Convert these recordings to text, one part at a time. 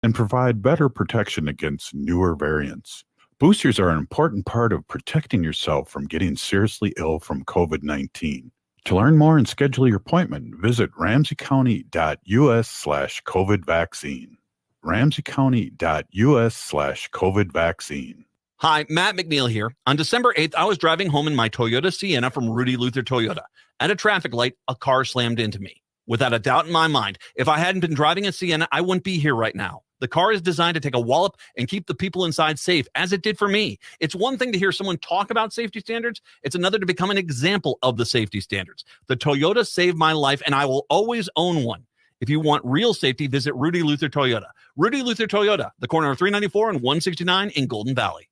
and provide better protection against newer variants. Boosters are an important part of protecting yourself from getting seriously ill from COVID 19. To learn more and schedule your appointment, visit ramseycounty.us/COVID vaccine. ramseycounty.us/COVID vaccine. Hi, Matt McNeil here. On December 8th, I was driving home in my Toyota Sienna from Rudy Luther Toyota. At a traffic light, a car slammed into me. Without a doubt in my mind, if I hadn't been driving a Sienna, I wouldn't be here right now. The car is designed to take a wallop and keep the people inside safe, as it did for me. It's one thing to hear someone talk about safety standards. It's another to become an example of the safety standards. The Toyota saved my life, and I will always own one. If you want real safety, visit Rudy Luther Toyota. Rudy Luther Toyota, the corner of 394 and 169 in Golden Valley.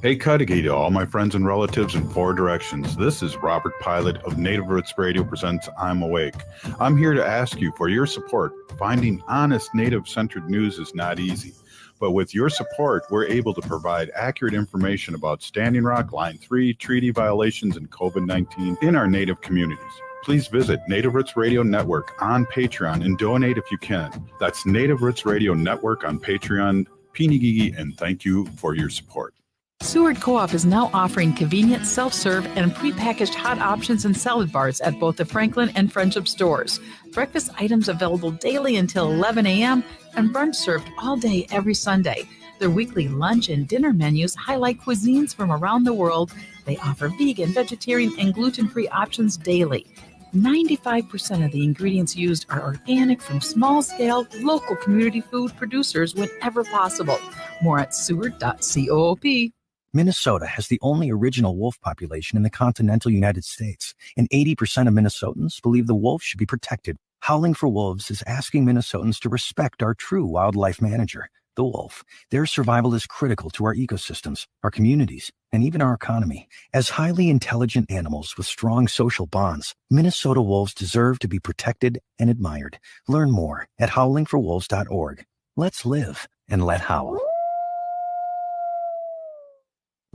Hey, Cudahy to all my friends and relatives in four directions. This is Robert Pilot of Native Roots Radio presents I'm Awake. I'm here to ask you for your support. Finding honest Native-centered news is not easy, but with your support, we're able to provide accurate information about Standing Rock, Line 3, treaty violations, and COVID-19 in our Native communities. Please visit Native Roots Radio Network on Patreon and donate if you can. That's Native Roots Radio Network on Patreon. Pinigigi, and thank you for your support. Seward Co-op is now offering convenient self-serve and prepackaged hot options and salad bars at both the Franklin and Friendship stores. Breakfast items available daily until 11 a.m. and brunch served all day every Sunday. Their weekly lunch and dinner menus highlight cuisines from around the world. They offer vegan, vegetarian, and gluten-free options daily. 95% of the ingredients used are organic from small-scale, local community food producers whenever possible. More at seward.coop. Minnesota has the only original wolf population in the continental United States, and 80% of Minnesotans believe the wolf should be protected. Howling for Wolves is asking Minnesotans to respect our true wildlife manager, the wolf. Their survival is critical to our ecosystems, our communities, and even our economy. As highly intelligent animals with strong social bonds, Minnesota wolves deserve to be protected and admired. Learn more at howlingforwolves.org. Let's live and let howl.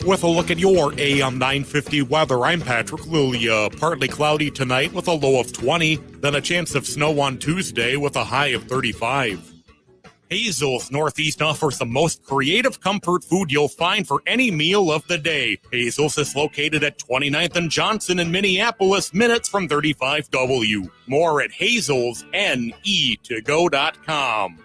With a look at your AM 950 weather, I'm Patrick Lilia. Partly cloudy tonight with a low of 20, then a chance of snow on Tuesday with a high of 35. Hazel's Northeast offers the most creative comfort food you'll find for any meal of the day. Hazel's is located at 29th and Johnson in Minneapolis, minutes from 35W. More at hazelsne2go.com.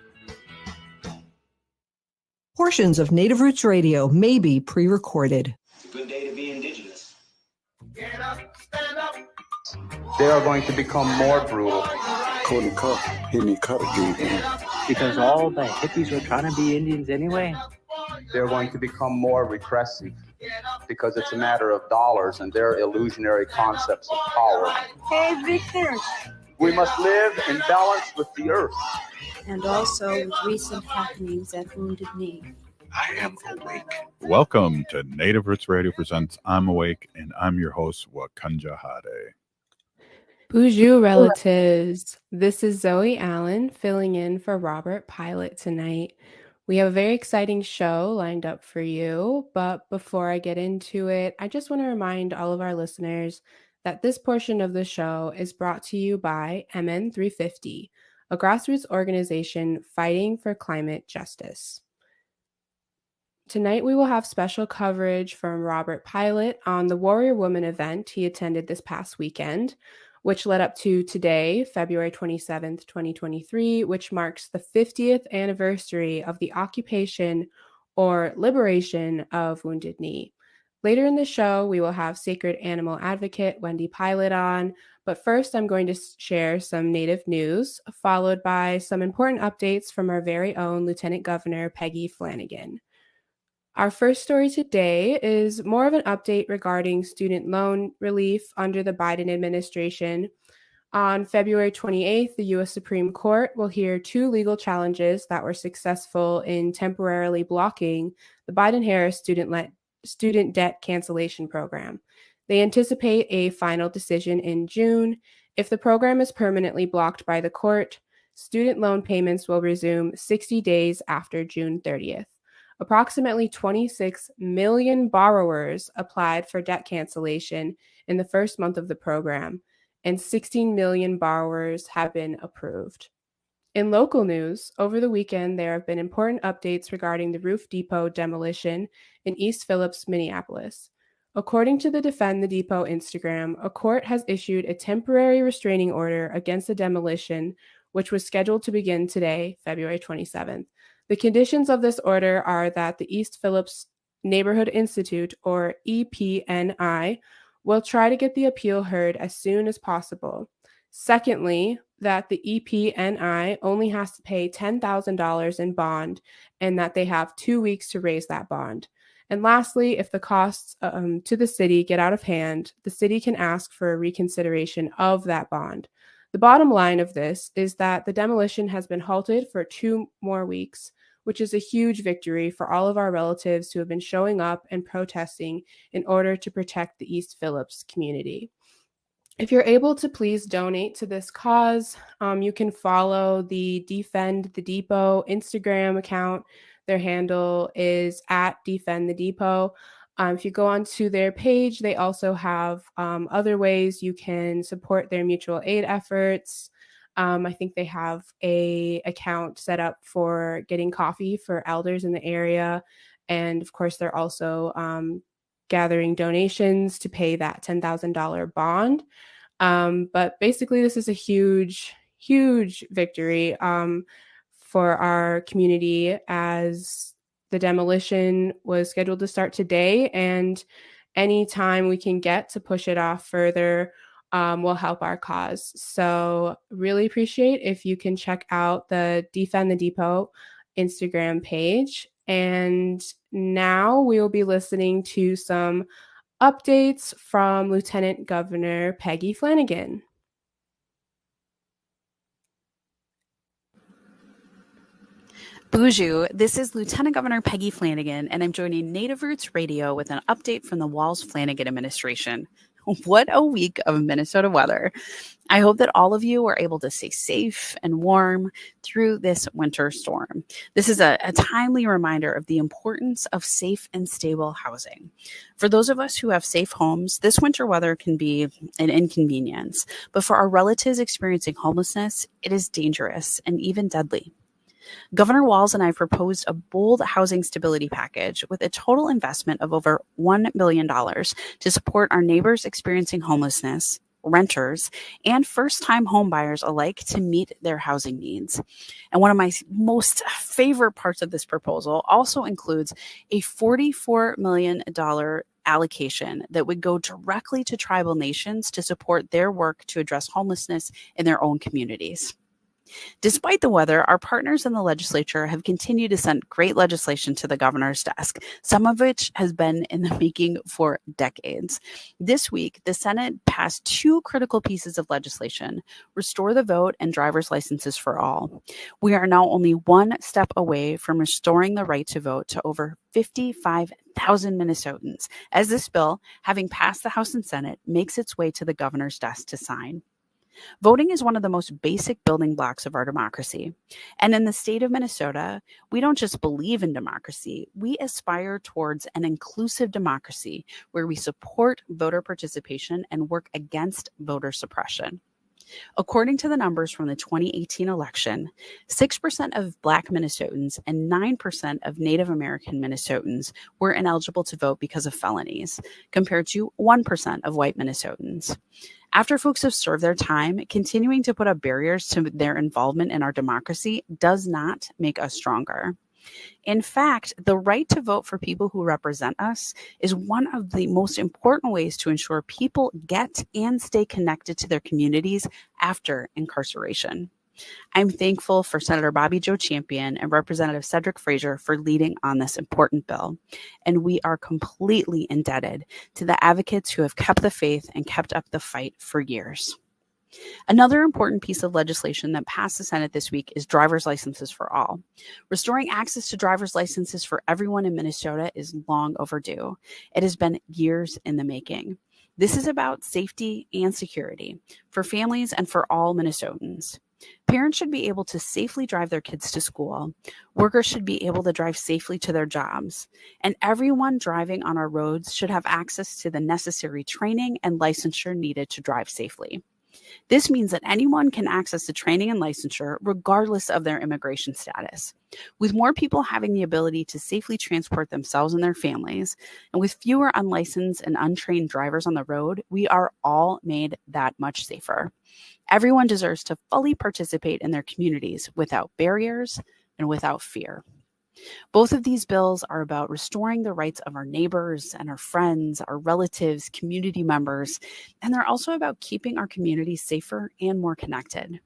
Portions of Native Roots Radio may be pre-recorded. It's a good day to be indigenous. Get up, stand up. They are going to become more brutal. Because all the hippies were trying to be Indians anyway. They're going to become more repressive because it's a matter of dollars and their illusionary concepts of power. Hey, Victor. We must live in balance with the earth. And also with recent happenings at Wounded Knee. I am awake. Welcome to Native Roots Radio presents I'm Awake, and I'm your host, Wakanja Hade. Bonjour, relatives. This is Zoe Allen filling in for Robert Pilot tonight. We have a very exciting show lined up for you, but before I get into it, I just want to remind all of our listeners that this portion of the show is brought to you by MN350, a grassroots organization fighting for climate justice. Tonight, we will have special coverage from Robert Pilot on the Warrior Woman event he attended this past weekend, which led up to today, February 27th, 2023, which marks the 50th anniversary of the occupation or liberation of Wounded Knee. Later in the show, we will have sacred animal advocate Wendy Pilot on, but first I'm going to share some Native news, followed by some important updates from our very own Lieutenant Governor Peggy Flanagan. Our first story today is more of an update regarding student loan relief under the Biden administration. On February 28th, the U.S. Supreme Court will hear two legal challenges that were successful in temporarily blocking the Biden-Harris student debt cancellation program. They anticipate a final decision in June. If the program is permanently blocked by the court, student loan payments will resume 60 days after June 30th. Approximately 26 million borrowers applied for debt cancellation in the first month of the program, and 16 million borrowers have been approved. In local news, over the weekend, there have been important updates regarding the Roof Depot demolition in East Phillips, Minneapolis. According to the Defend the Depot Instagram, a court has issued a temporary restraining order against the demolition, which was scheduled to begin today, February 27th. The conditions of this order are that the East Phillips Neighborhood Institute, or EPNI, will try to get the appeal heard as soon as possible. Secondly, that the EPNI only has to pay $10,000 in bond and that they have 2 weeks to raise that bond. And lastly, if the costs to the city get out of hand, the city can ask for a reconsideration of that bond. The bottom line of this is that the demolition has been halted for 2 more weeks, which is a huge victory for all of our relatives who have been showing up and protesting in order to protect the East Phillips community. If you're able to please donate to this cause, you can follow the Defend the Depot Instagram account. Their handle is at Defend the Depot. If you go onto their page, they also have other ways you can support their mutual aid efforts. I think they have an account set up for getting coffee for elders in the area. And of course, they're also gathering donations to pay that $10,000 bond. But basically, this is a huge, huge victory for our community, as the demolition was scheduled to start today. And any time we can get to push it off further will help our cause. So really appreciate if you can check out the Defend the Depot Instagram page. And now we will be listening to some updates from Lieutenant Governor Peggy Flanagan. Bonjour, this is Lieutenant Governor Peggy Flanagan, and I'm joining Native Roots Radio with an update from the Walz-Flanagan administration. What a week of Minnesota weather. I hope that all of you are able to stay safe and warm through this winter storm. This is a timely reminder of the importance of safe and stable housing. For those of us who have safe homes, this winter weather can be an inconvenience, but for our relatives experiencing homelessness, it is dangerous and even deadly. Governor Walz and I proposed a bold housing stability package with a total investment of over $1 billion to support our neighbors experiencing homelessness, renters, and first-time homebuyers alike to meet their housing needs. And one of my most favorite parts of this proposal also includes a $44 million allocation that would go directly to tribal nations to support their work to address homelessness in their own communities. Despite the weather, our partners in the legislature have continued to send great legislation to the governor's desk, some of which has been in the making for decades. This week, the Senate passed 2 critical pieces of legislation: Restore the Vote and driver's licenses for all. We are now only one step away from restoring the right to vote to over 55,000 Minnesotans, as this bill, having passed the House and Senate, makes its way to the governor's desk to sign. Voting is one of the most basic building blocks of our democracy. And in the state of Minnesota, we don't just believe in democracy, we aspire towards an inclusive democracy where we support voter participation and work against voter suppression. According to the numbers from the 2018 election, 6% of Black Minnesotans and 9% of Native American Minnesotans were ineligible to vote because of felonies, compared to 1% of white Minnesotans. After folks have served their time, continuing to put up barriers to their involvement in our democracy does not make us stronger. In fact, the right to vote for people who represent us is one of the most important ways to ensure people get and stay connected to their communities after incarceration. I'm thankful for Senator Bobby Joe Champion and Representative Cedric Frazier for leading on this important bill, and we are completely indebted to the advocates who have kept the faith and kept up the fight for years. Another important piece of legislation that passed the Senate this week is driver's licenses for all. Restoring access to driver's licenses for everyone in Minnesota is long overdue. It has been years in the making. This is about safety and security for families and for all Minnesotans. Parents should be able to safely drive their kids to school. Workers should be able to drive safely to their jobs. And everyone driving on our roads should have access to the necessary training and licensure needed to drive safely. This means that anyone can access the training and licensure regardless of their immigration status. With more people having the ability to safely transport themselves and their families, and with fewer unlicensed and untrained drivers on the road, we are all made that much safer. Everyone deserves to fully participate in their communities without barriers and without fear. Both of these bills are about restoring the rights of our neighbors and our friends, our relatives, community members, and they're also about keeping our communities safer and more connected.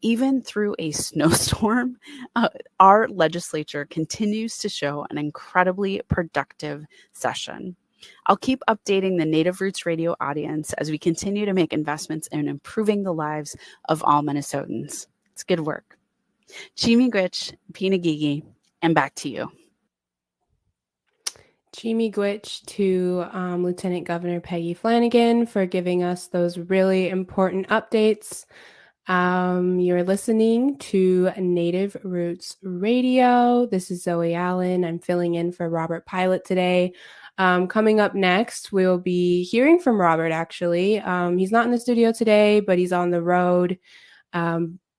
Even through a snowstorm, our legislature continues to show an incredibly productive session. I'll keep updating the Native Roots Radio audience as we continue to make investments in improving the lives of all Minnesotans. It's good work. Chi-miigwech, Pinagigi, and back to you. Chi-miigwech to Lieutenant Governor Peggy Flanagan for giving us those really important updates. You're listening to Native Roots Radio. This is Zoe Allen. I'm filling in for Robert Pilot today. Coming up next, we'll be hearing from Robert, actually. He's not in the studio today, but he's on the road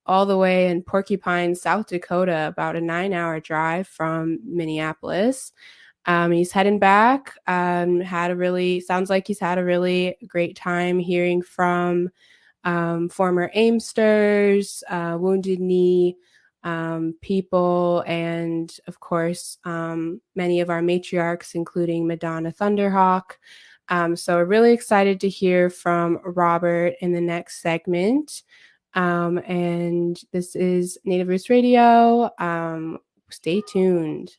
all the way in Porcupine, South Dakota, about a 9-hour drive from Minneapolis. He's heading back. Sounds like he's had a really great time hearing from former Aimsters, Wounded Knee people, and of course, many of our matriarchs, including Madonna Thunderhawk. So we're really excited to hear from Robert in the next segment. And this is Native Roots Radio. Stay tuned.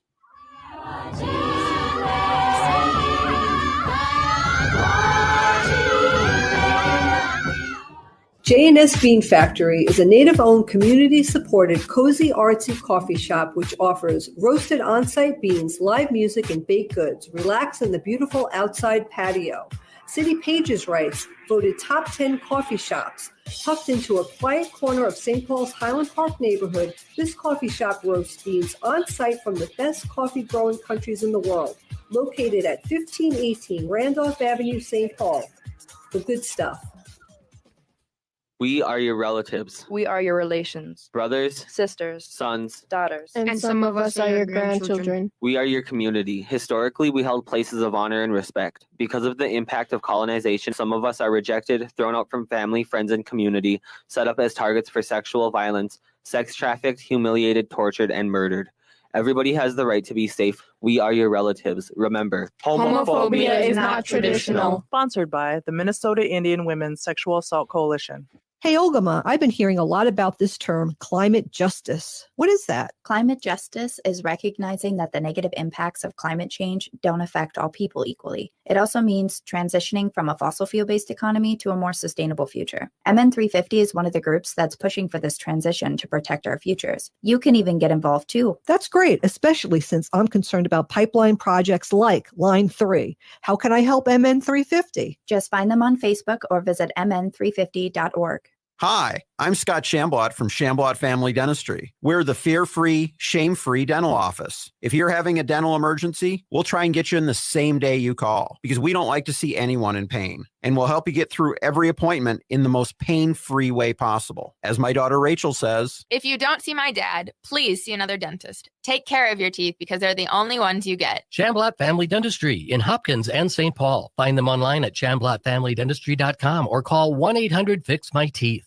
J&S Bean Factory is a native-owned, community-supported, cozy, artsy coffee shop which offers roasted on-site beans, live music, and baked goods. Relax in the beautiful outside patio. City Pages writes, voted top 10 coffee shops. Tucked into a quiet corner of St. Paul's Highland Park neighborhood, this coffee shop roasts beans on-site from the best coffee-growing countries in the world. Located at 1518 Randolph Avenue, St. Paul. The good stuff. We are your relatives, We are your relations, brothers, sisters, sons. daughters, And some of us are your grandchildren. We are your community. Historically, we held places of honor and respect. Because of the impact of colonization, some of us are rejected, thrown out from family, friends, and community, set up as targets for sexual violence, sex trafficked, humiliated, tortured, and murdered. Everybody has the right to be safe. We are your relatives. Remember, Homophobia is not traditional. Sponsored by the Minnesota Indian Women's Sexual Assault Coalition. Hey, Olgama, I've been hearing a lot about this term, climate justice. What is that? Climate justice is recognizing that the negative impacts of climate change don't affect all people equally. It also means transitioning from a fossil fuel-based economy to a more sustainable future. MN350 is one of the groups that's pushing for this transition to protect our futures. You can even get involved too. That's great, especially since I'm concerned about pipeline projects like Line 3. How can I help MN350? Just find them on Facebook or visit mn350.org. Hi, I'm Scott Shambot from Shambot Family Dentistry. We're the fear-free, shame-free dental office. If you're having a dental emergency, we'll try and get you in the same day you call because we don't like to see anyone in pain. And we'll help you get through every appointment in the most pain-free way possible. As my daughter Rachel says, if you don't see my dad, please see another dentist. Take care of your teeth because they're the only ones you get. Shambot Family Dentistry in Hopkins and St. Paul. Find them online at shamblotfamilydentistry.com or call 1-800-FIX-MY-TEETH.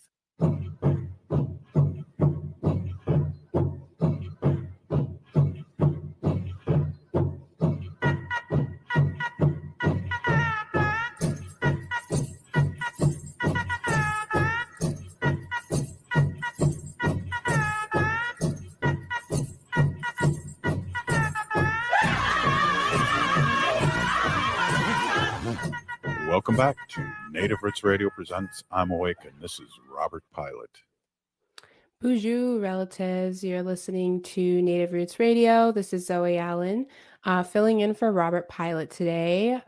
Welcome back to Native Roots Radio presents I'm Awake, and this is Robert Pilot. Bonjour, relatives. You're listening to Native Roots Radio. This is Zoe Allen, filling in for Robert Pilot today.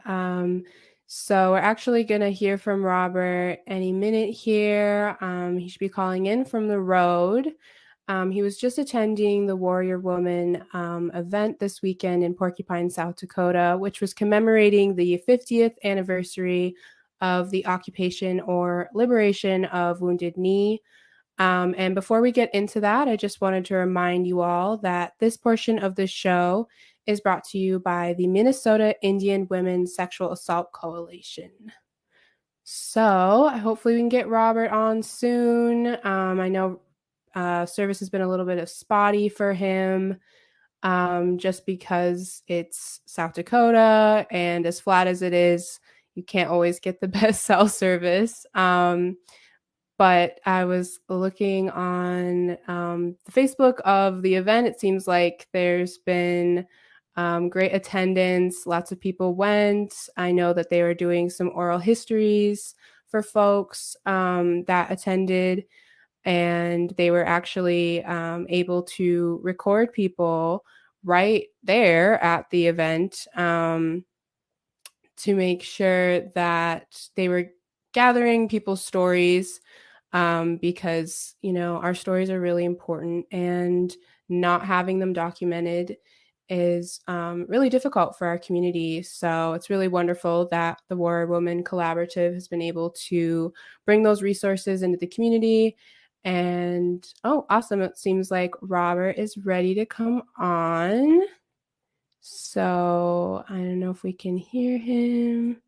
So we're actually going to hear from Robert any minute here. He should be calling in from the road. He was just attending the Warrior Woman event this weekend in Porcupine, South Dakota, which was commemorating the 50th anniversary of the occupation or liberation of Wounded Knee. And before we get into that, I just wanted to remind you all that this portion of the show is brought to you by the Minnesota Indian Women's Sexual Assault Coalition. So hopefully we can get Robert on soon. I know service has been a little bit of spotty for him, just because it's South Dakota, and as flat as it is, you can't always get the best cell service. But I was looking on the Facebook of the event. It seems like there's been great attendance. Lots of people went. I know that they were doing some oral histories for folks that attended, and they were actually able to record people right there at the event to make sure that they were gathering people's stories, because, you know, our stories are really important, and not having them documented is really difficult for our community. So it's really wonderful that the Warrior Woman Collaborative has been able to bring those resources into the community. And oh, awesome. It seems like Robert is ready to come on. So I don't know if we can hear him.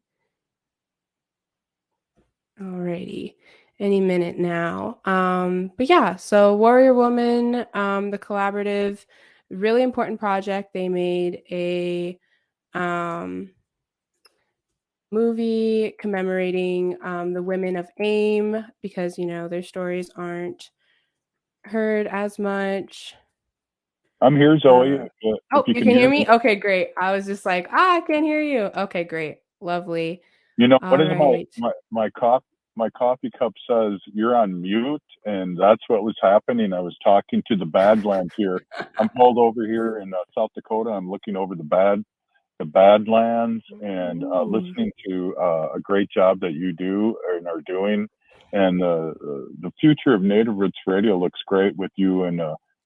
Alrighty. Any minute now. But yeah, so Warrior Woman, the collaborative, really important project. They made a movie commemorating the women of AIM, because, you know, their stories aren't heard as much. I'm here, Zoe. Oh, you can hear me? Okay, great. I was just like, I can't hear you. Okay, great. Lovely. You know, All what is right. my coffee cup says you're on mute, and that's what was happening. I was talking to the Badlands here. I'm pulled over here in South Dakota. I'm looking over the Badlands and listening to a great job that you do and are doing. And the future of Native Roots Radio looks great with you and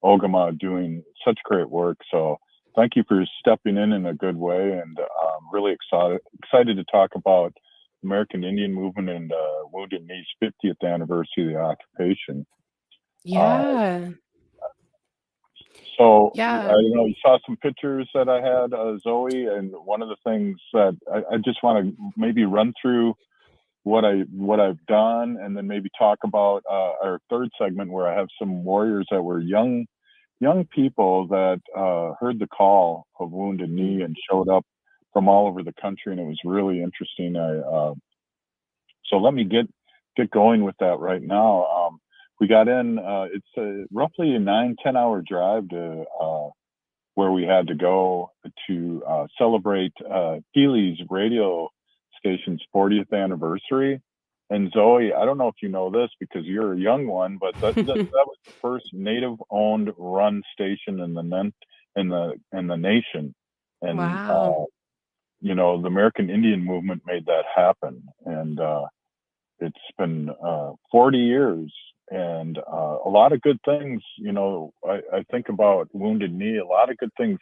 Ogama doing such great work. So thank you for stepping in a good way, and I'm really excited to talk about American Indian Movement and Wounded Knee's 50th anniversary of the occupation. Yeah. So, Yeah. you know, you saw some pictures that I had, Zoe, and one of the things that I just want to maybe run through what I've done, and then maybe talk about our third segment where I have some warriors that were young people that heard the call of Wounded Knee and showed up from all over the country, and it was really interesting. So let me get going with that right now. We got in. It's roughly a 9-10 hour drive to where we had to go to celebrate Healy's radio station's 40th anniversary. And Zoe, I don't know if you know this because you're a young one, but that was the first Native-owned run station in the nation. And wow. You know, the American Indian movement made that happen, and it's been 40 years, and a lot of good things. You know, I think about Wounded Knee. A lot of good things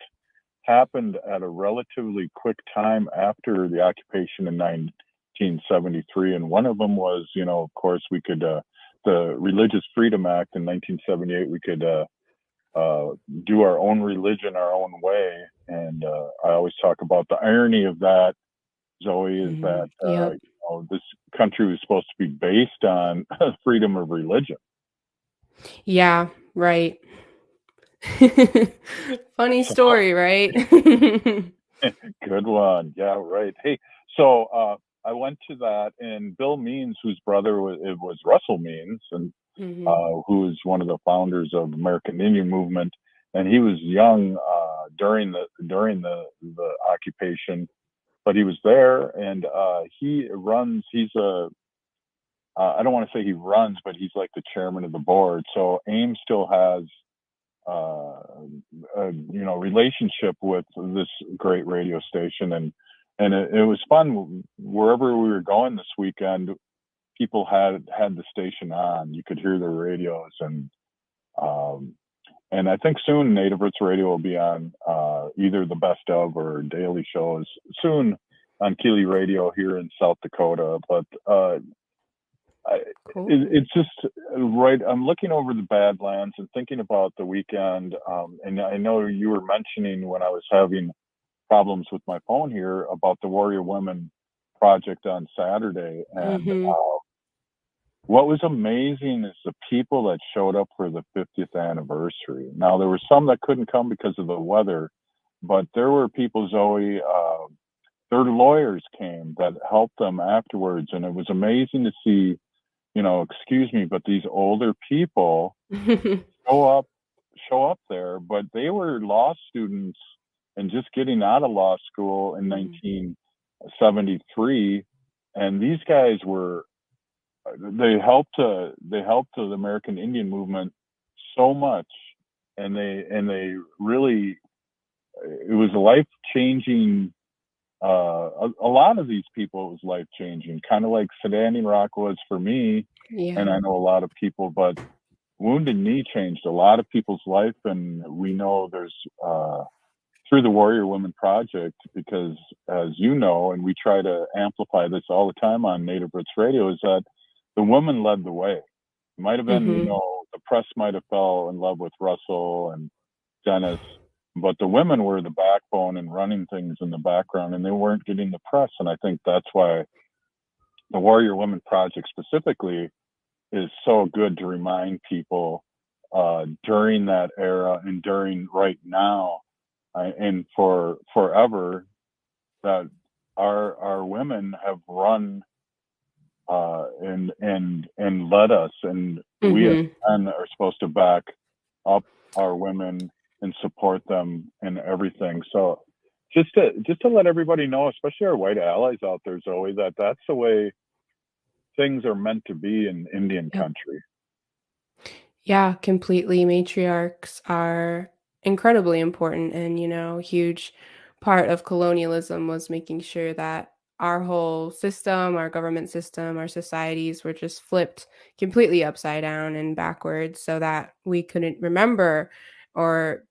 happened at a relatively quick time after the occupation in 1973, and one of them was, you know, of course, we could the Religious Freedom Act in 1978. We could do our own religion our own way, and I always talk about the irony of that, Zoe, is that you know, this country was supposed to be based on freedom of religion. Yeah, right. Funny story, right? Good one. Yeah, right. Hey, so I went to that, and Bill Means, whose brother was Russell Means, and who is one of the founders of American Indian Movement, and he was young during the occupation, but he was there, and he runs. He's a I don't want to say he runs, but he's like the chairman of the board. So AIM still has a relationship with this great radio station, and it was fun. Wherever we were going this weekend, people had the station on. You could hear the radios, and I think soon Native Roots Radio will be on either the best of or daily shows soon. on Keeley Radio here in South Dakota. But Cool. it's just right. I'm looking over the Badlands and thinking about the weekend. And I know you were mentioning when I was having problems with my phone here about the Warrior Women Project on Saturday. And what was amazing is the people that showed up for the 50th anniversary. Now, there were some that couldn't come because of the weather, but there were people, Zoe, their lawyers came that helped them afterwards. And it was amazing to see, you know, excuse me, but these older people show up there, but they were law students and just getting out of law school in 1973. And these guys were, they helped the American Indian movement so much. And they really, it was life-changing. A lot of these people, it was life-changing, kind of like Standing Rock was for me. Yeah. And I know a lot of people, but Wounded Knee changed a lot of people's life. And we know there's, through the Warrior Women Project, because as you know, and we try to amplify this all the time on Native Roots Radio, is that the women led the way. It might have been, you know, the press might have fell in love with Russell and Dennis, but the women were the backbone and running things in the background, and they weren't getting the press. And I think that's why the Warrior Women Project specifically is so good to remind people during that era and during right now and for forever that our women have run and led us, and we as men are supposed to back up our women and support them in everything. So just to let everybody know, especially our white allies out there, Zoe, that that's the way things are meant to be in Indian country. Yeah, completely. Matriarchs are incredibly important, and, you know, huge part of colonialism was making sure that our whole system, our government system, our societies were just flipped completely upside down and backwards so that we couldn't remember or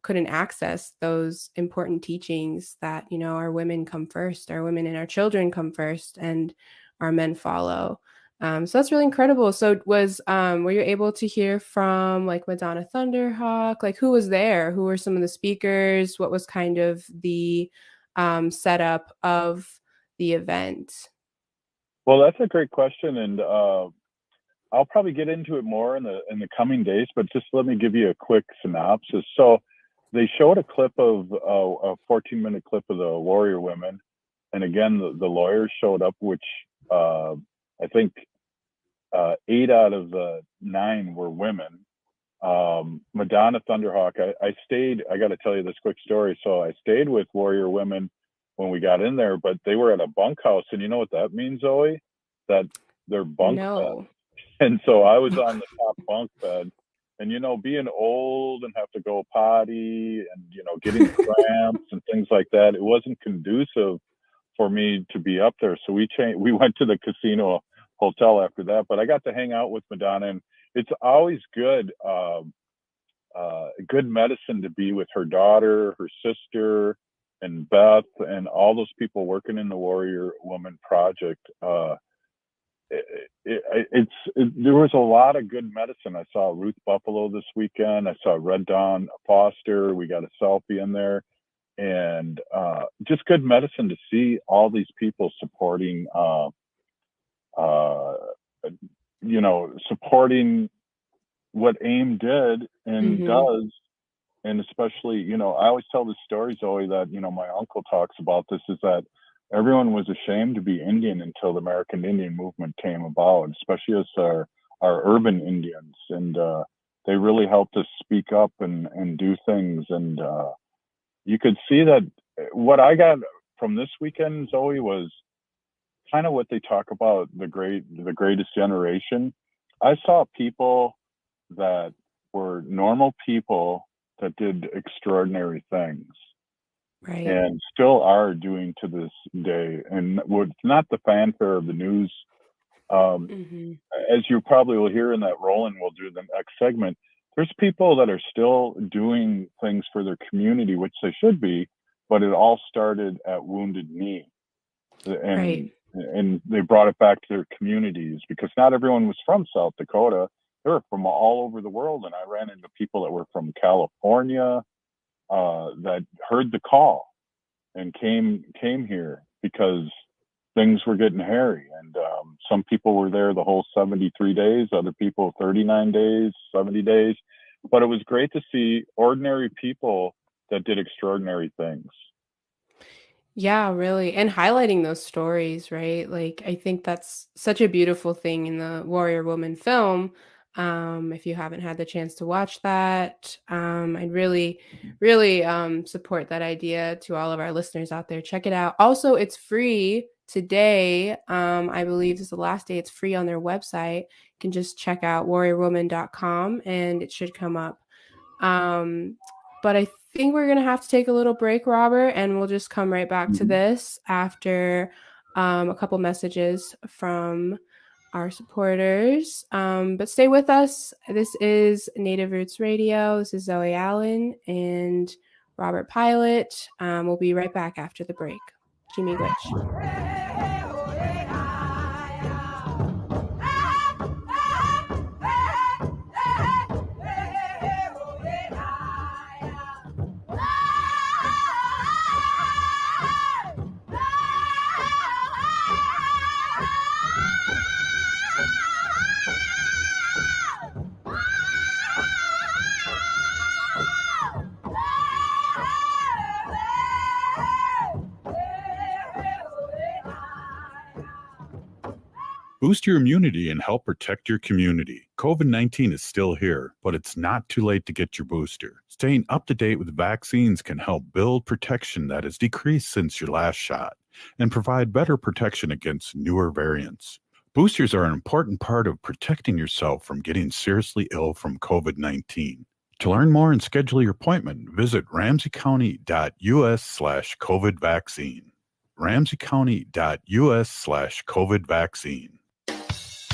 couldn't access those important teachings that, you know, our women come first, our women and our children come first, and our men follow. So that's really incredible. So were you able to hear from like Madonna Thunderhawk? Like, who was there? Who were some of the speakers? What was kind of the setup of the event? Well, that's a great question, and I'll probably get into it more in the coming days. But just let me give you a quick synopsis. So they showed a clip of a 14-minute clip of the Warrior Women, and again the lawyers showed up, which I think 8 out of the 9 were women. Madonna Thunderhawk, I stayed, I got to tell you this quick story. So I stayed with Warrior Women when we got in there, but they were at a bunkhouse. And you know what that means, Zoe? That they're bunk beds. And so I was on the top bunk bed. And, you know, being old and have to go potty and, you know, getting cramps and things like that, it wasn't conducive for me to be up there. So we went to the casino hotel after that, but I got to hang out with Madonna, and it's always good medicine to be with her daughter, her sister, and Beth, and all those people working in the Warrior Woman Project. There was a lot of good medicine. I saw Ruth Buffalo this weekend. I saw Red Dawn Foster. We got a selfie in there. And just good medicine to see all these people supporting, you know, supporting what AIM did and does. And especially, you know, I always tell this story, Zoe, that, you know, my uncle talks about this, is that everyone was ashamed to be Indian until the American Indian movement came about, especially as our urban Indians. And they really helped us speak up and do things. And you could see that what I got from this weekend, Zoe, was kind of what they talk about, the greatest generation. I saw people that were normal people that did extraordinary things. Right. And still are doing to this day. And what's not the fanfare of the news, as you probably will hear in that Roland will do the next segment, there's people that are still doing things for their community, which they should be, but it all started at Wounded Knee. and they brought it back to their communities, because not everyone was from South Dakota. They were from all over the world, and I ran into people that were from California that heard the call and came here because things were getting hairy. And some people were there the whole 73 days, other people 39 days, 70 days. But it was great to see ordinary people that did extraordinary things. Yeah, really. And highlighting those stories, right? Like, I think that's such a beautiful thing in the Warrior Woman film. If you haven't had the chance to watch that, I'd really, really support that idea to all of our listeners out there. Check it out. Also, it's free today. I believe this is the last day it's free on their website. You can just check out warriorwoman.com and it should come up. But I think we're going to have to take a little break, Robert, and we'll just come right back to this after a couple messages from our supporters. But stay with us. This is Native Roots Radio. This is Zoe Allen and Robert Pilot. We'll be right back after the break. Jimmy Glitch. Boost your immunity and help protect your community. COVID-19 is still here, but it's not too late to get your booster. Staying up to date with vaccines can help build protection that has decreased since your last shot and provide better protection against newer variants. Boosters are an important part of protecting yourself from getting seriously ill from COVID-19. To learn more and schedule your appointment, visit ramseycounty.us/COVID vaccine. ramseycounty.us/COVID vaccine.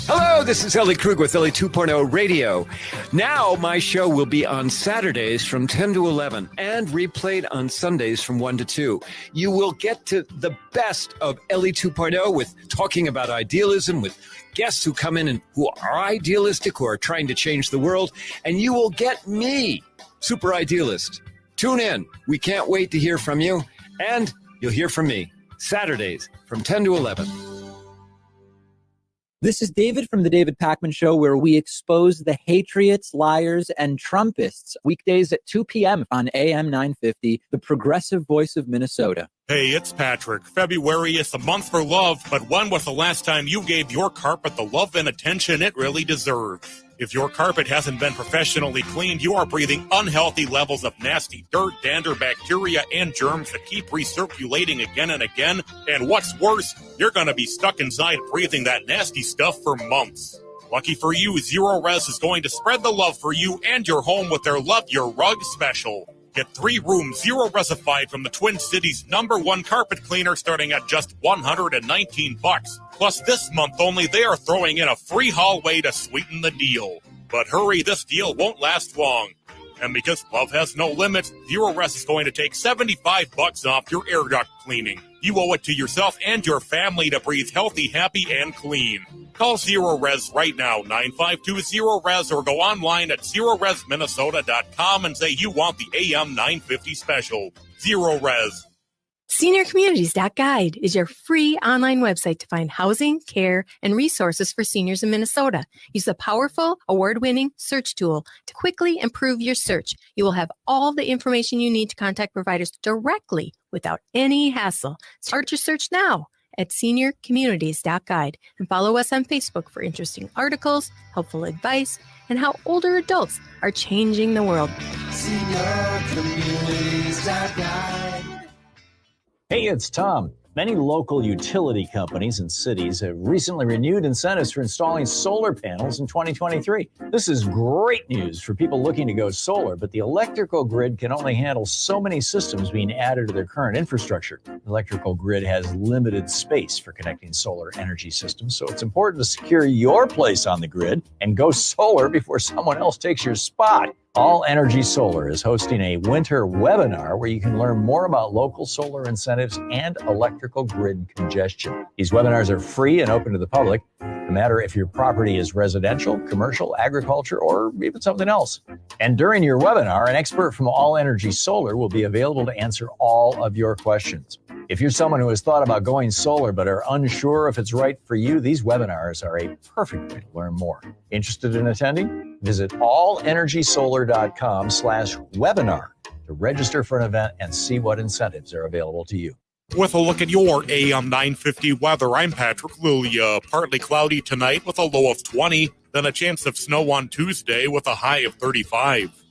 Hello, this is Ellie Krug with Ellie 2.0 Radio. Now my show will be on Saturdays from 10 to 11 and replayed on Sundays from 1 to 2. You will get to the best of Ellie 2.0 with talking about idealism with guests who come in and who are idealistic, who are trying to change the world. And you will get me, Super Idealist. Tune in. We can't wait to hear from you. And you'll hear from me Saturdays from 10 to 11. This is David from The David Pakman Show, where we expose the Hatriots, liars, and Trumpists. Weekdays at 2 p.m. on AM 950, the progressive voice of Minnesota. Hey, it's Patrick. February is the month for love, but when was the last time you gave your carpet the love and attention it really deserves? If your carpet hasn't been professionally cleaned, you are breathing unhealthy levels of nasty dirt, dander, bacteria, and germs that keep recirculating again and again. And what's worse, you're going to be stuck inside breathing that nasty stuff for months. Lucky for you, Zero Res is going to spread the love for you and your home with their Love Your Rug special. Get 3 rooms, Zero Resified from the Twin Cities' #1 carpet cleaner starting at just $119. Plus, this month only, they are throwing in a free hallway to sweeten the deal. But hurry, this deal won't last long. And because love has no limits, Zero Res is going to take $75 off your air duct cleaning. You owe it to yourself and your family to breathe healthy, happy, and clean. Call Zero Res right now, 952-ZERO-RES, or go online at ZeroResMinnesota.com and say you want the AM 950 special. Zero Res. SeniorCommunities.guide is your free online website to find housing, care, and resources for seniors in Minnesota. Use the powerful, award-winning search tool to quickly improve your search. You will have all the information you need to contact providers directly without any hassle. Start your search now at SeniorCommunities.guide and follow us on Facebook for interesting articles, helpful advice, and how older adults are changing the world. SeniorCommunities.guide. Hey, it's Tom. Many local utility companies and cities have recently renewed incentives for installing solar panels in 2023. This is great news for people looking to go solar, but the electrical grid can only handle so many systems being added to their current infrastructure. Electrical Grid has limited space for connecting solar energy systems, so it's important to secure your place on the grid and go solar before someone else takes your spot. All Energy Solar is hosting a winter webinar where you can learn more about local solar incentives and electrical grid congestion. These webinars are free and open to the public, no matter if your property is residential, commercial, agriculture, or even something else. And during your webinar, an expert from All Energy Solar will be available to answer all of your questions. If you're someone who has thought about going solar but are unsure if it's right for you, these webinars are a perfect way to learn more. Interested in attending? Visit allenergysolar.com/webinar to register for an event and see what incentives are available to you. With a look at your AM 950 weather, I'm Patrick Lilia. Partly cloudy tonight with a low of 20, then a chance of snow on Tuesday with a high of 35.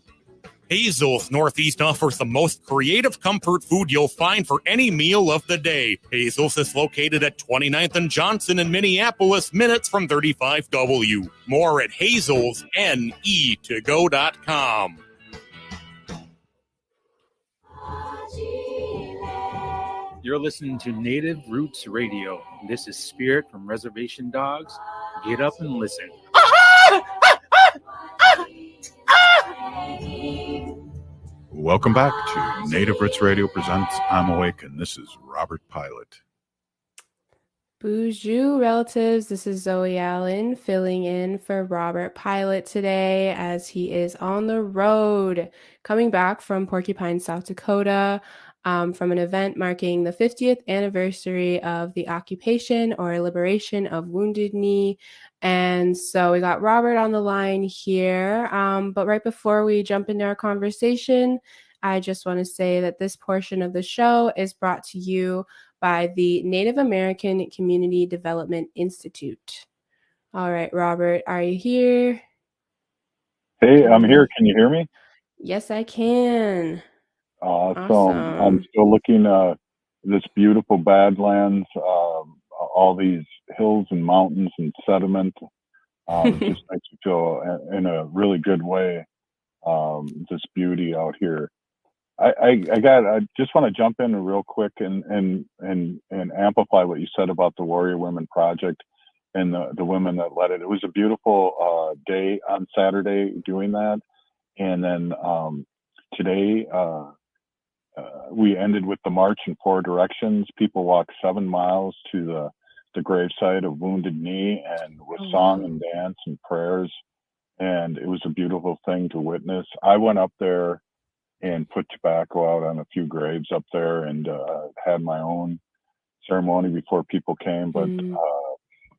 Hazel's Northeast offers the most creative comfort food you'll find for any meal of the day. Hazel's is located at 29th and Johnson in Minneapolis, minutes from 35W. More at hazelsne2go.com. You're listening to Native Roots Radio. This is Spirit from Reservation Dogs. Get up and listen. Welcome back to Native Roots Radio presents I'm Awake, and this is Robert Pilot. Bonjour, relatives. This is Zoe Allen filling in for Robert Pilot today as he is on the road, coming back from Porcupine, South Dakota, from an event marking the 50th anniversary of the occupation or liberation of Wounded Knee. And so we got Robert on the line here. But right before we jump into our conversation, I just want to say that this portion of the show is brought to you by the Native American Community Development Institute. All right, Robert, are you here? Hey, I'm here. Can you hear me? Yes, I can. Awesome. I'm still looking at this beautiful Badlands, all these hills and mountains and sediment. It just makes you feel in a really good way, this beauty out here. I just want to jump in real quick and amplify what you said about the Warrior Women Project and the women that led it. It was a beautiful day on Saturday doing that. And then today, we ended with the march in 4 directions. People walked 7 miles to the gravesite of Wounded Knee, and with song and dance and prayers. And it was a beautiful thing to witness. I went up there and put tobacco out on a few graves up there, and had my own ceremony before people came. But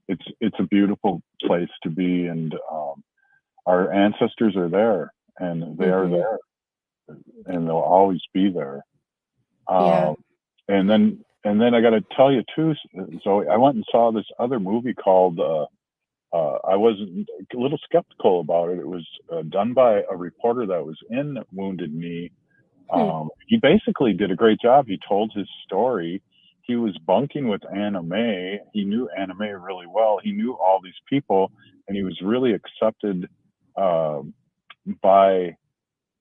it's a beautiful place to be, and our ancestors are there, and they are there, and they'll always be there. And then I got to tell you too, Zoe, I went and saw this other movie called I was a little skeptical about it. It was done by a reporter that was in Wounded Knee. He basically did a great job. He told his story. He was bunking with Anna Mae. He knew Anna Mae really well. He knew all these people, and he was really accepted by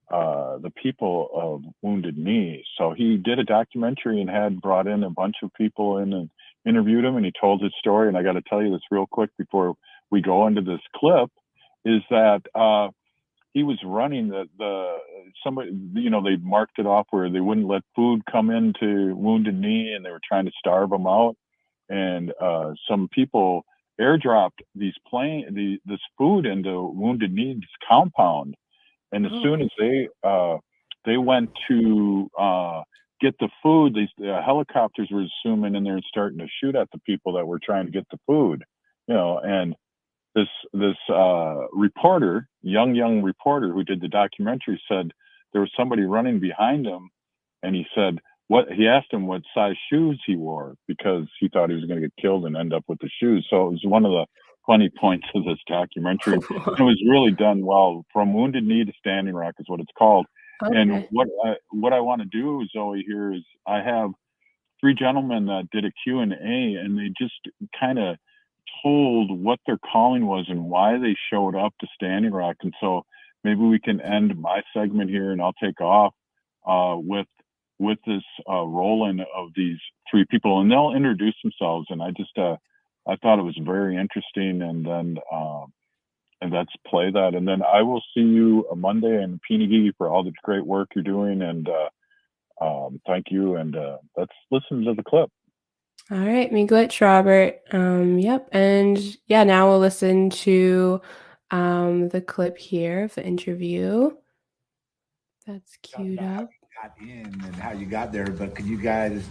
the people of Wounded Knee. So he did a documentary and had brought in a bunch of people in and interviewed him, and he told his story. And I got to tell you this real quick before we go into this clip, is that he was running somebody, they marked it off where they wouldn't let food come into Wounded Knee, and they were trying to starve them out. And some people airdropped this food into Wounded Knee's compound. And as soon as they went to get the food, these helicopters were zooming in there and starting to shoot at the people that were trying to get the food, and this reporter, young reporter who did the documentary, said there was somebody running behind him, and he asked him what size shoes he wore, because he thought he was going to get killed and end up with the shoes. So it was one of the funny points of this documentary. It was really done well. From Wounded Knee to Standing Rock is what it's called. Okay. And what I want to do, Zoe, here is I have 3 gentlemen that did a Q&A, and they just kind of told what their calling was and why they showed up to Standing Rock. And so maybe we can end my segment here, and I'll take off with this rolling of these three people, and they'll introduce themselves. And I thought it was very interesting. And then let's play that. And then I will see you Monday in Penegee for all the great work you're doing. And thank you. And let's listen to the clip. All right, Miigwech, Robert. Yep. And yeah, now we'll listen to the clip here of the interview. That's queued up. Got in and how you got there, but could you guys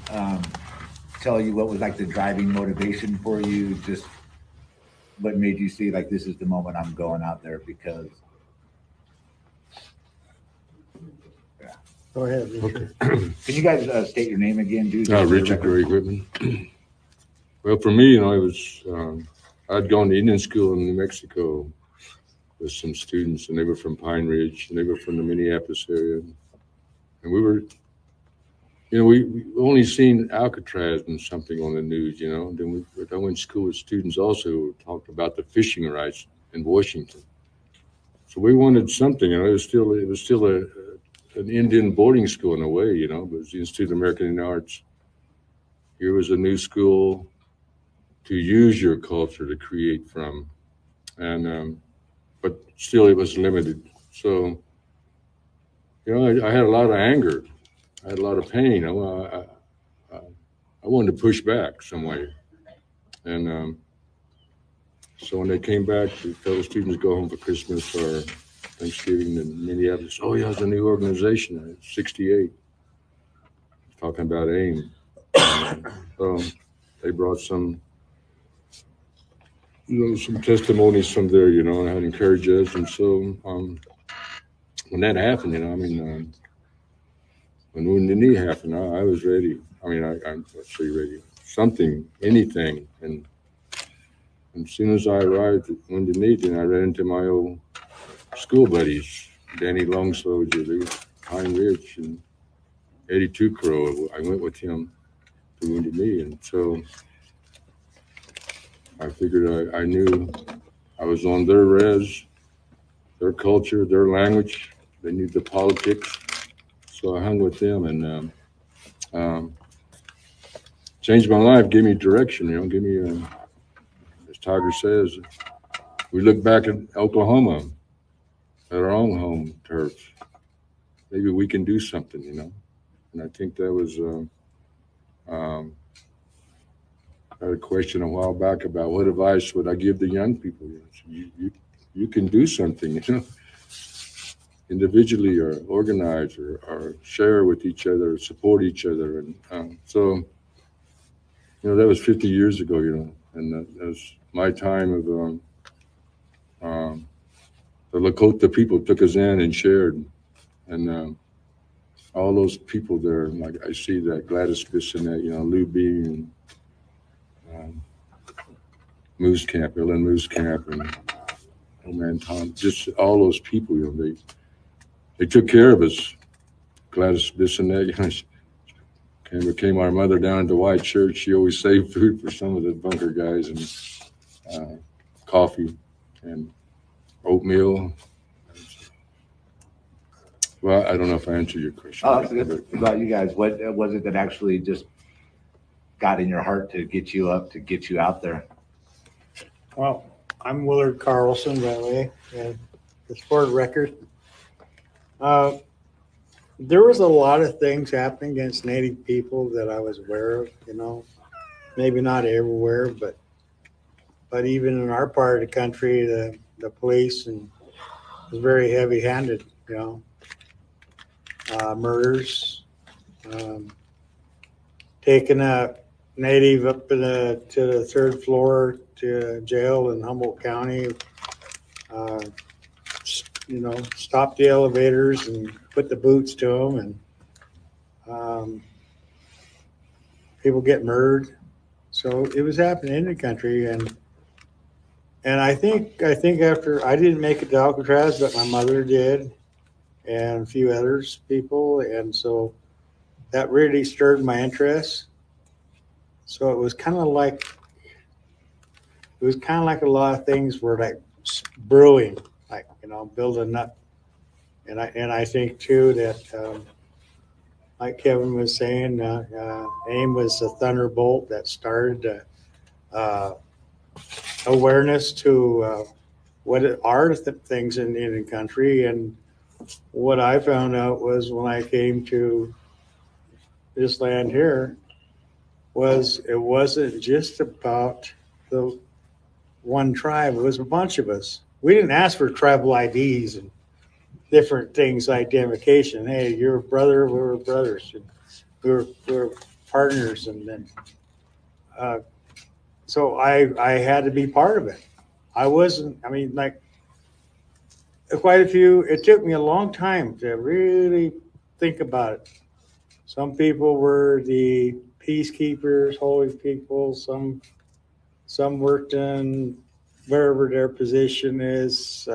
tell you what was like the driving motivation for you? Just what made you see like this is the moment I'm going out there? Because go ahead, Richard. Okay. Can you guys state your name again, dude? Richard Gray Whitman. Well, for me, I was I'd gone to Indian school in New Mexico with some students, and they were from Pine Ridge, and they were from the Minneapolis area, and we were, we only seen Alcatraz and something on the news, And then I went to school with students also who talked about the fishing rights in Washington. So we wanted something, It was still an Indian boarding school in a way, but it was the Institute of American Indian Arts. Here was a new school to use your culture to create from, and but still it was limited. So, I had a lot of anger, I had a lot of pain. I wanted to push back some way, and so when they came back, the fellow students go home for Christmas or Thanksgiving in Minneapolis. Oh yeah, it's a new organization. 68. Talking about AIM. So they brought some testimonies from there, and had encouraged us. And so when that happened, when Wounded Knee happened, I was ready. I'm say ready. Something, anything. And as soon as I arrived at Wounded Knee, then I ran into my old school buddies, Danny Longsoldier, Pine Ridge, and Eddie Tucro. I went with him to Wounded Knee, and so I figured I knew I was on their res, their culture, their language. They knew the politics, so I hung with them and changed my life. Gave me direction, Give me, as Tiger says, we look back at Oklahoma, at our own home turf. Maybe we can do something, And I think that was. I had a question a while back about what advice would I give the young people. You can do something, individually or organize or share with each other, support each other. And so, that was 50 years ago, and that was my time of the Lakota people took us in and shared. And all those people there, like I see that Gladys Bissonette, Lou Bean, Moose Camp, Ellen Moose Camp, and old man Tom, just all those people, they took care of us. Gladys Bissonette, became our mother down at the White Church. She always saved food for some of the bunker guys, and coffee and oatmeal. Well, I don't know if I answered your question. About you guys, what was it that actually just got in your heart to get you out there? Well, I'm Willard Carlson, by the way, and it's for the record. There was a lot of things happening against Native people that I was aware of, maybe not everywhere, but even in our part of the country, the police was very heavy-handed, murders, taking a Native up to the third floor to jail in Humboldt County, stop the elevators and put the boots to them, and people get murdered. So it was happening in the country, and I think after I didn't make it to Alcatraz, but my mother did, and a few others people, and so that really stirred my interest. So it was kind of like a lot of things were like brewing, like building up, and I think too that like Kevin was saying, AIM was a thunderbolt that started awareness to what are things in the Indian country. And what I found out was when I came to this land here, it wasn't just about the one tribe. It was a bunch of us. We didn't ask for tribal IDs and different things, identification. Hey, you're a brother, we were brothers. And we were partners. And then, so I had to be part of it. I wasn't, I mean, like quite a few, it took me a long time to really think about it. Some people were the peacekeepers, holy people. Some worked in wherever their position is,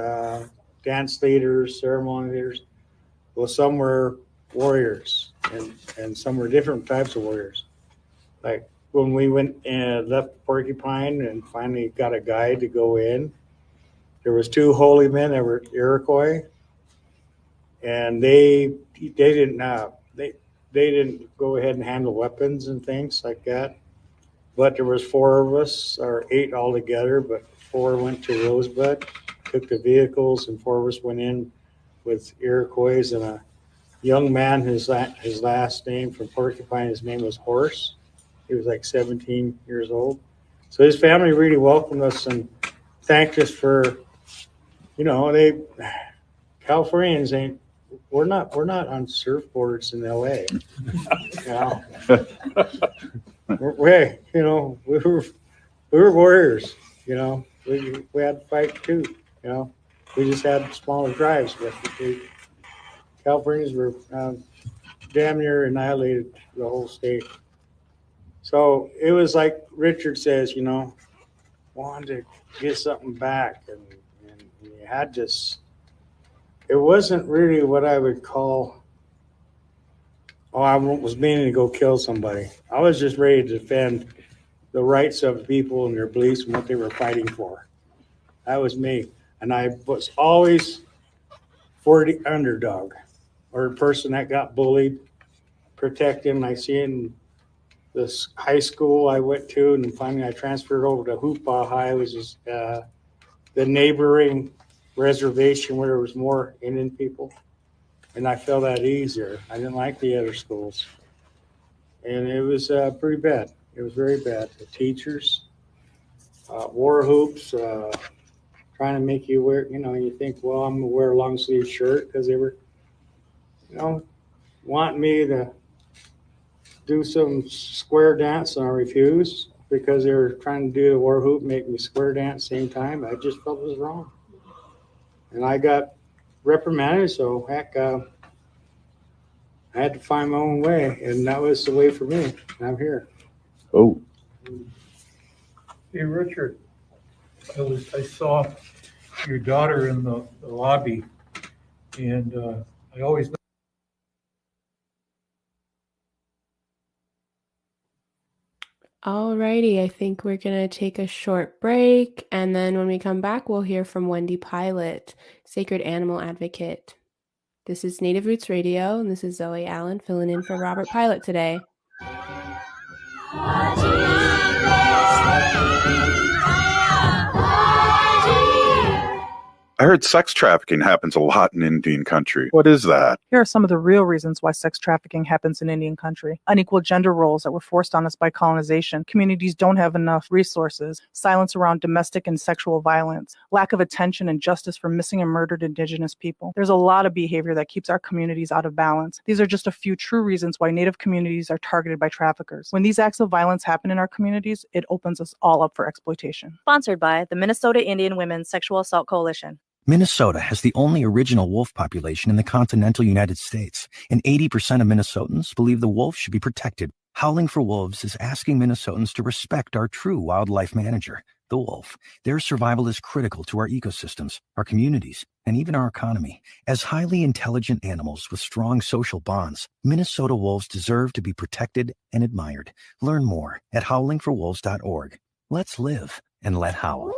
dance leaders, ceremony leaders. Well, some were warriors, and some were different types of warriors. Like when we went and left Porcupine and finally got a guide to go in, there was 2 holy men that were Iroquois, and they didn't go ahead and handle weapons and things like that. But there was 4 of us, or 8 altogether, but 4 went to Rosebud, took the vehicles, and 4 of us went in with Iroquois. And a young man, his last name from Porcupine, his name was Horse. He was like 17 years old. So his family really welcomed us and thanked us for, Californians we're not on surfboards in LA. We were warriors, we had to fight too, we just had smaller drives, but Californians were damn near annihilated the whole state. So it was like Richard says, wanted to get something back, and you had this. It wasn't really what I would call, I was meaning to go kill somebody. I was just ready to defend the rights of people and their beliefs and what they were fighting for. That was me. And I was always for the underdog, or a person that got bullied, protect him. I see in this high school I went to, and finally I transferred over to Hoopa High, which is the neighboring reservation where there was more Indian people, and I felt that easier. I didn't like the other schools, and it was pretty bad. It was very bad. The teachers, war hoops, trying to make you wear, you think, well, I'm gonna wear a long sleeve shirt, because they were, wanting me to do some square dance, and I refused because they were trying to do the war hoop, make me square dance same time. I just felt it was wrong. And I got reprimanded, so heck, I had to find my own way, and that was the way for me. And I'm here. Oh. Hey, Richard, I saw your daughter in the lobby, and I always. Alrighty, I think we're going to take a short break, and then when we come back, we'll hear from Wendy Pilot, Sacred Animal Advocate. This is Native Roots Radio, and this is Zoe Allen filling in for Robert Pilot today. I heard sex trafficking happens a lot in Indian country. What is that? Here are some of the real reasons why sex trafficking happens in Indian country. Unequal gender roles that were forced on us by colonization. Communities don't have enough resources. Silence around domestic and sexual violence. Lack of attention and justice for missing and murdered Indigenous people. There's a lot of behavior that keeps our communities out of balance. These are just a few true reasons why Native communities are targeted by traffickers. When these acts of violence happen in our communities, it opens us all up for exploitation. Sponsored by the Minnesota Indian Women's Sexual Assault Coalition. Minnesota has the only original wolf population in the continental United States, and 80% of Minnesotans believe the wolf should be protected. Howling for Wolves is asking Minnesotans to respect our true wildlife manager, the wolf. Their survival is critical to our ecosystems, our communities, and even our economy. As highly intelligent animals with strong social bonds, Minnesota wolves deserve to be protected and admired. Learn more at howlingforwolves.org. Let's live and let howl.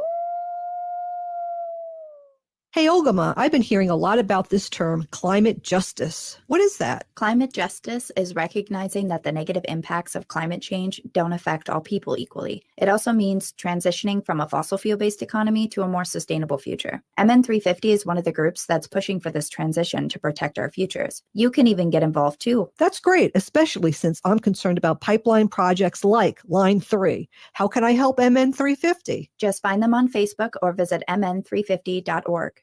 Hey, Ogama, I've been hearing a lot about this term, climate justice. What is that? Climate justice is recognizing that the negative impacts of climate change don't affect all people equally. It also means transitioning from a fossil fuel-based economy to a more sustainable future. MN350 is one of the groups that's pushing for this transition to protect our futures. You can even get involved too. That's great, especially since I'm concerned about pipeline projects like Line 3. How can I help MN350? Just find them on Facebook or visit mn350.org.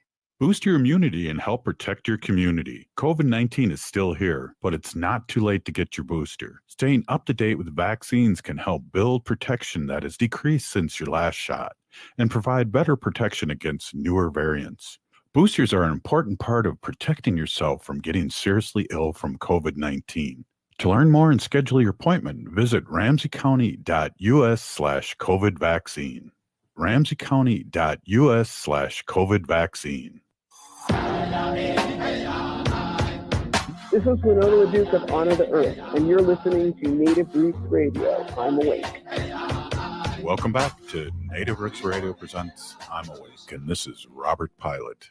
Boost your immunity and help protect your community. COVID-19 is still here, but it's not too late to get your booster. Staying up to date with vaccines can help build protection that has decreased since your last shot and provide better protection against newer variants. Boosters are an important part of protecting yourself from getting seriously ill from COVID-19. To learn more and schedule your appointment, visit ramseycounty.us/COVID vaccine. ramseycounty.us/COVID vaccine. This is Winona LaDuke of Honor the Earth, and you're listening to Native Roots Radio. I'm Awake. Welcome back to Native Roots Radio presents I'm Awake, and this is Robert Pilot.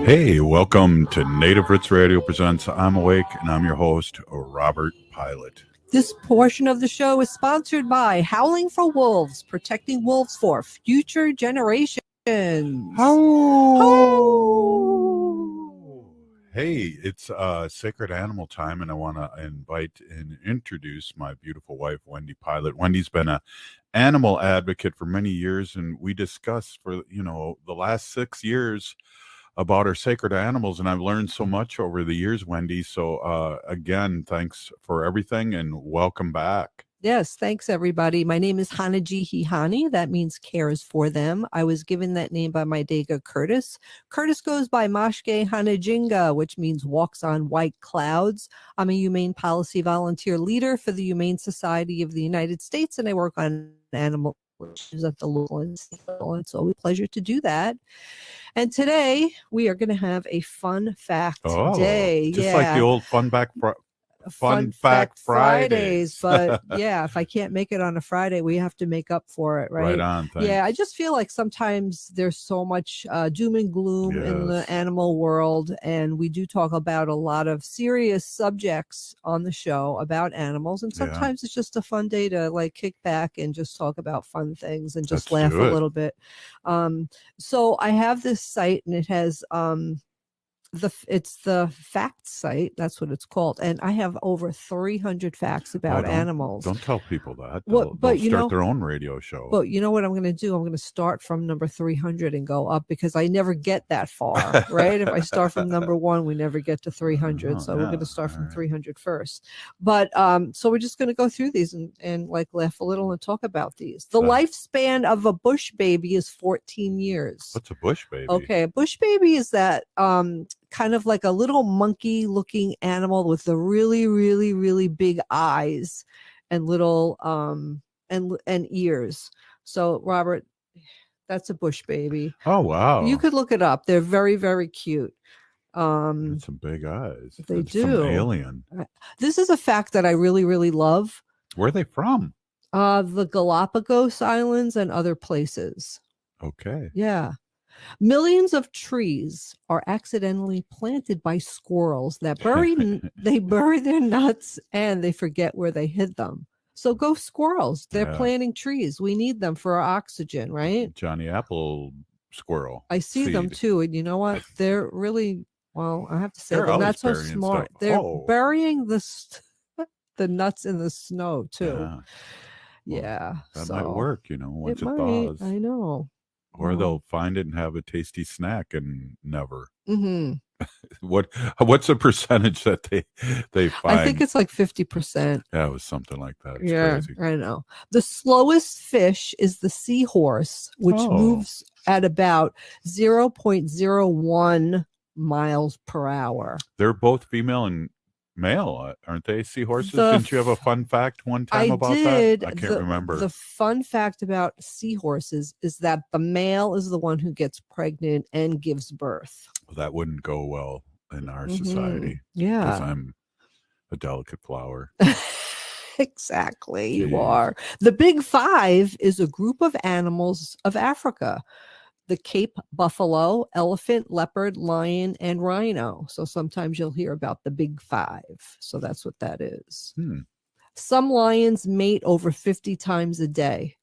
Hey, welcome to Native Roots Radio presents I'm Awake, and I'm your host, Robert Pilot. This portion of the show is sponsored by Howling for Wolves, protecting wolves for future generations. Hey, it's sacred animal time, and I want to invite and introduce my beautiful wife, Wendy Pilot. Wendy's been an animal advocate for many years, and we discussed for the last 6 years about our sacred animals, and I've learned so much over the years, Wendy. So again, thanks for everything and welcome back. Yes, thanks everybody. My name is Hanaji Hihani. That means cares for them. I was given that name by my Dega Curtis. Curtis goes by Mashke Hanajinga, which means walks on white clouds. I'm a humane policy volunteer leader for the Humane Society of the United States, and I work on animal issues at the local and state level. It's always a pleasure to do that. And today we are going to have a fun fact day. Just like the old Fun Fact Fridays. But yeah, if I can't make it on a Friday, we have to make up for it, right? Right on. Thanks. Yeah, I just feel like sometimes there's so much doom and gloom in the animal world, and we do talk about a lot of serious subjects on the show about animals, and sometimes it's just a fun day to like kick back and just talk about fun things and just laugh a little bit. So I have this site, and it has it's the fact site. That's what it's called. And I have over 300 facts about animals. Don't tell people that. They'll start their own radio show. But you know what I'm going to do? I'm going to start from number 300 and go up, because I never get that far, right? If I start from number 1, we never get to 300. So we're going to start from 300 first. But so we're just going to go through these and like laugh a little and talk about these. The lifespan of a bush baby is 14 years. What's a bush baby? Okay, a bush baby is that kind of like a little monkey looking animal with the really, really, really big eyes and little and ears. So Robert, that's a bush baby. Oh wow. You could look it up. They're very, very cute. Some big eyes. They It's do. Some alien. This is a fact that I really, really love. Where are they from? The Galapagos Islands and other places. Okay. Yeah. Millions of trees are accidentally planted by squirrels that they bury their nuts and they forget where they hid them. So go squirrels. They're planting trees. We need them for our oxygen, right? Johnny Apple squirrel. I see them too. And you know what? They're really, well, I have to say, they're not so smart. Stuff. They're burying the nuts in the snow too. Yeah. That might work, once it might. thaws. I know. Or they'll find it and have a tasty snack and never. Mm-hmm. What's the percentage that they find? I think it's like 50%. Yeah, it was something like that. It's crazy. I know. The slowest fish is the seahorse, which moves at about 0.01 miles per hour. They're both female and male, aren't they? Seahorses? Didn't you have a fun fact one time about that? I can't remember. The fun fact about seahorses is that the male is the one who gets pregnant and gives birth. Well, that wouldn't go well in our society. Yeah. Because I'm a delicate flower. Exactly, you are. The Big Five is a group of animals of Africa. The Cape buffalo, elephant, leopard, lion, and rhino. So sometimes you'll hear about the Big Five. So that's what that is. Some lions mate over 50 times a day.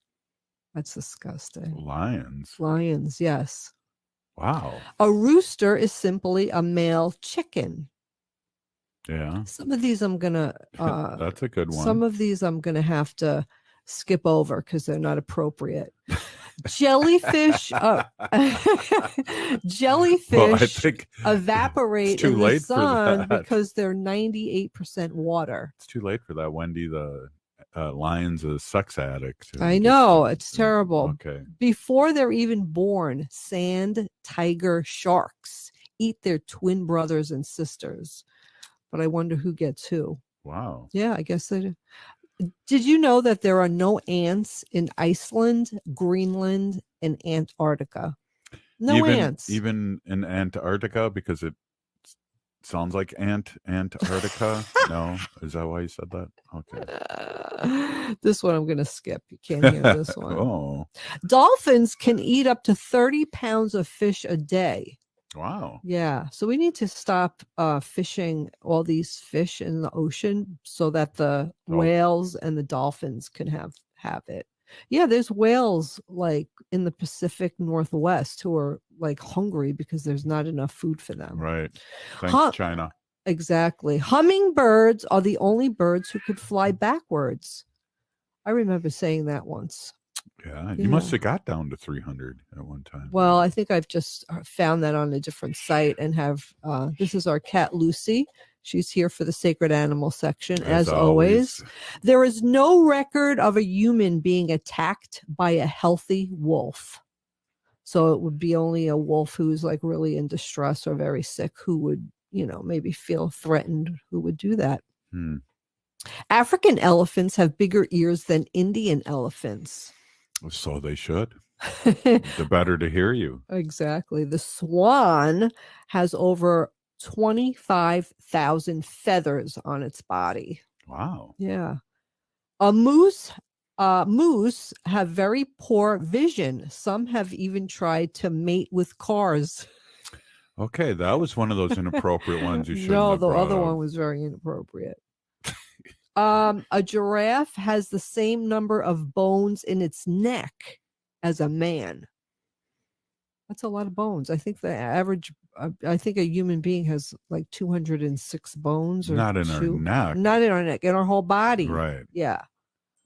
That's disgusting. Lions, yes. Wow. A rooster is simply a male chicken. Yeah. Some of these I'm gonna that's a good one. Some of these I'm gonna have to skip over because they're not appropriate. Jellyfish jellyfish evaporate in the sun because they're 98% water. It's too late for that, Wendy. The lion's a sex addict. I know, it's terrible. Okay. Before they're even born, sand tiger sharks eat their twin brothers and sisters. But I wonder who gets who. Wow. Yeah, I guess they do. Did you know that there are no ants in Iceland, Greenland, and Antarctica? No ants. Even in Antarctica, because it sounds like Antarctica. No? Is that why you said that? Okay. This one I'm going to skip. You can't hear this one. Oh. Dolphins can eat up to 30 pounds of fish a day. Wow. Yeah. So we need to stop fishing all these fish in the ocean so that the whales and the dolphins can have it. Yeah, there's whales like in the Pacific Northwest who are like hungry because there's not enough food for them. Right. Thanks, China. Exactly. Hummingbirds are the only birds who could fly backwards. I remember saying that once. Yeah, you must have got down to 300 at one time. Well, I think I've just found that on a different site and have, this is our cat, Lucy. She's here for the sacred animal section, as always. There is no record of a human being attacked by a healthy wolf. So it would be only a wolf who's like really in distress or very sick who would, maybe feel threatened, who would do that. African elephants have bigger ears than Indian elephants. So they should. They're better to hear you. Exactly. The swan has over 25,000 feathers on its body. Wow. Yeah. A moose have very poor vision. Some have even tried to mate with cars. Okay, that was one of those inappropriate ones you shouldn't No, have the brought other up. one was very inappropriate. A giraffe has the same number of bones in its neck as a man. That's a lot of bones. I think the average, I think a human being has like 206 bones. Or Not in our neck. Not in our neck, in our whole body. Right. Yeah.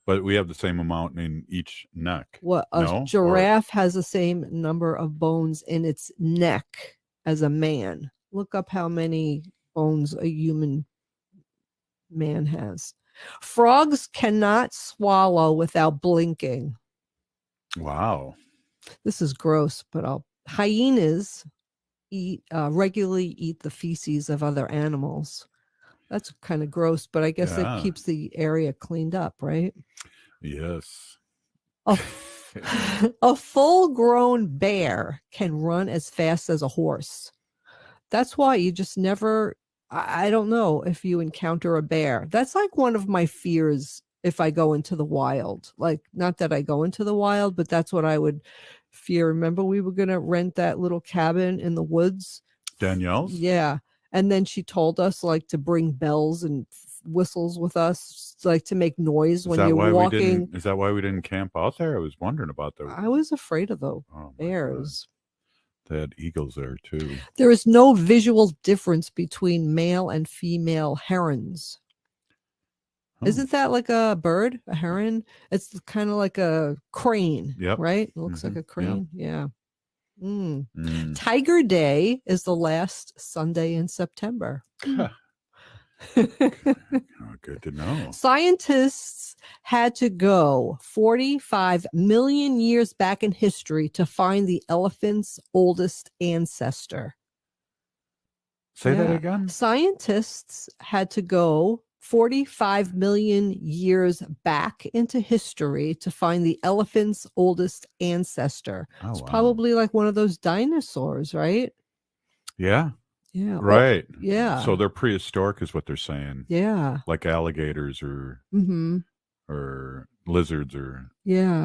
But we have the same amount in each neck. Well, a giraffe has the same number of bones in its neck as a man. Look up how many bones a human man has. Frogs cannot swallow without blinking. Wow. This is gross, but hyenas regularly eat the feces of other animals. That's kind of gross, but I guess it keeps the area cleaned up, right? Yes. A full-grown bear can run as fast as a horse. That's why you just never, I don't know if you encounter a bear. That's like one of my fears if I go into the wild. Like, not that I go into the wild, but that's what I would fear. Remember, we were going to rent that little cabin in the woods? Danielle's? Yeah. And then she told us like to bring bells and whistles with us, like to make noise when you're walking. Is that why we didn't camp out there? I was wondering about that. I was afraid of the bears. They had eagles there too. There is no visual difference between male and female herons. Isn't that like a bird, a heron? It's kind of like a crane, right? It looks like a crane. Yeah. Tiger Day is the last Sunday in September. Good to know. Scientists had to go 45 million years back in history to find the elephant's oldest ancestor. Say that again? Scientists had to go 45 million years back into history to find the elephant's oldest ancestor. It's probably like one of those dinosaurs, right? Yeah. Yeah. Right. Yeah. So they're prehistoric is what they're saying. Yeah. Like alligators or lizards or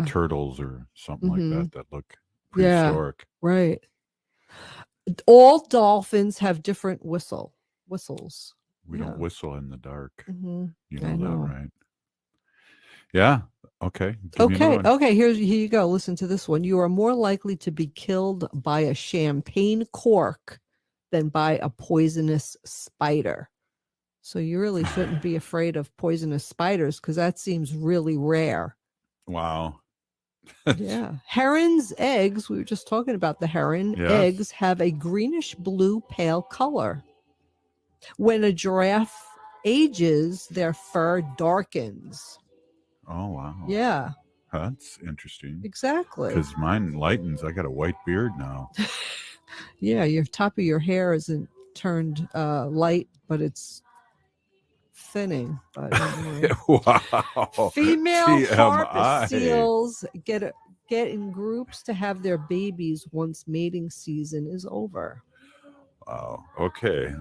turtles or something like that look prehistoric. Yeah. Right. All dolphins have different whistles. We don't whistle in the dark. Mhm. You know I that, know. right? Yeah. Okay. Give me another one. Okay. Here you go. Listen to this one. You are more likely to be killed by a champagne cork than by a poisonous spider. So you really shouldn't be afraid of poisonous spiders because that seems really rare. Wow. Yeah. Heron's eggs, we were just talking about the heron, Yes. eggs have a greenish blue pale color. When a giraffe ages, their fur darkens. Oh, wow. Yeah. That's interesting. Exactly. Because mine lightens. I got a white beard now. Yeah, your top of your hair isn't turned light, but it's thinning. But anyway. Wow. Female TMI. porpoise seals get in groups to have their babies once mating season is over. Wow. Okay.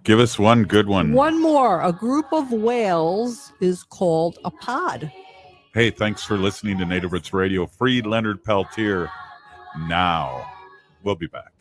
Give us one good one. One more. A group of whales is called a pod. Hey, thanks for listening to Native Roots Radio. Free Leonard Peltier now. We'll be back.